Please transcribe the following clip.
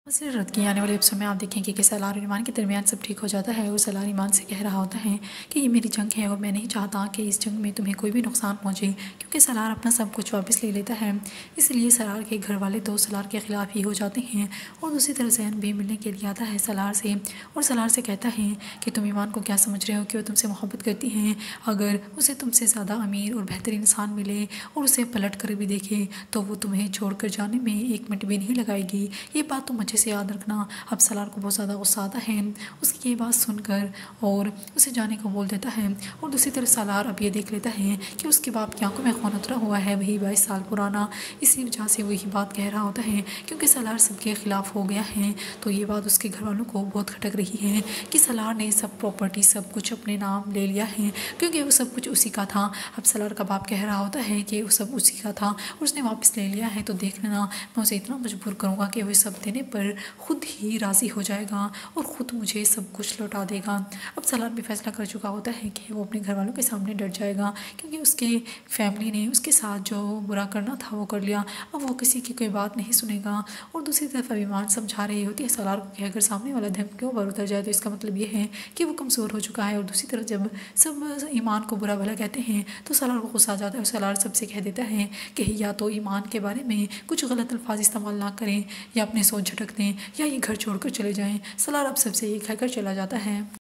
रत की आने वाले एपिसोड में आप देखेंगे कि सलार और ईमान के दरमियान सब ठीक हो जाता है और सलार ईमान से कह रहा होता है कि ये मेरी जंग है और मैं नहीं चाहता कि इस जंग में तुम्हें कोई भी नुकसान पहुंचे, क्योंकि सलार अपना सब कुछ वापस ले लेता है। इसलिए सलार के घर वाले तो सलार के ख़िलाफ़ ही हो जाते हैं। और दूसरी तरफ जैन भी मिलने के लिए आता है सलार से और सलार से कहता है कि तुम ईमान को क्या समझ रहे हो कि वो तुमसे मोहब्बत करती हैं। अगर उसे तुमसे ज़्यादा अमीर और बेहतरीन इंसान मिले और उसे पलट कर भी देखे तो वो तुम्हें छोड़ कर जाने में 1 मिनट भी नहीं लगाएगी। ये बात तुम अच्छे से याद रखना। अब सलार को बहुत ज़्यादा गुस्सा आता है उसकी ये बात सुनकर और उसे जाने को बोल देता है। और दूसरी तरफ सलार अब ये देख लेता है कि उसके बाप की आंखों में खून उतरा हुआ है, वही 22 साल पुराना। इसी वजह से वही बात कह रहा होता है क्योंकि सलार सबके ख़िलाफ़ हो गया है। तो ये बात उसके घर वालों को बहुत खटक रही है कि सलार ने सब प्रॉपर्टी सब कुछ अपने नाम ले लिया है, क्योंकि वो सब कुछ उसी का था। अब सलार का बाप कह रहा होता है कि वो सब उसी का था और उसने वापस ले लिया है, तो देख लेना मैं उसे इतना मजबूर करूँगा कि वो सब देने पर खुद ही राज़ी हो जाएगा और ख़ुद मुझे सब कुछ लौटा देगा। अब सलार भी फैसला कर चुका होता है कि वो अपने घर वालों के सामने डट जाएगा, क्योंकि उसके फैमिली ने उसके साथ जो बुरा करना था वो कर लिया। अब वो किसी की कोई बात नहीं सुनेगा। और दूसरी तरफ ईमान समझा रही होती है सलार को कि अगर सामने वाला धमकियों पर उतर जाए तो इसका मतलब ये है कि वो कमज़ोर हो चुका है। और दूसरी तरफ जब सब ईमान को बुरा भला कहते हैं तो सलार को गुस्सा आ जाता है और सलार सबसे कह देता है कि या तो ईमान के बारे में कुछ गलत अल्फाज इस्तेमाल ना करें या अपनी सोच झटक दें या ये घर छोड़कर चले जाएं। सलार अब सबसे ये कहकर चला जाता है।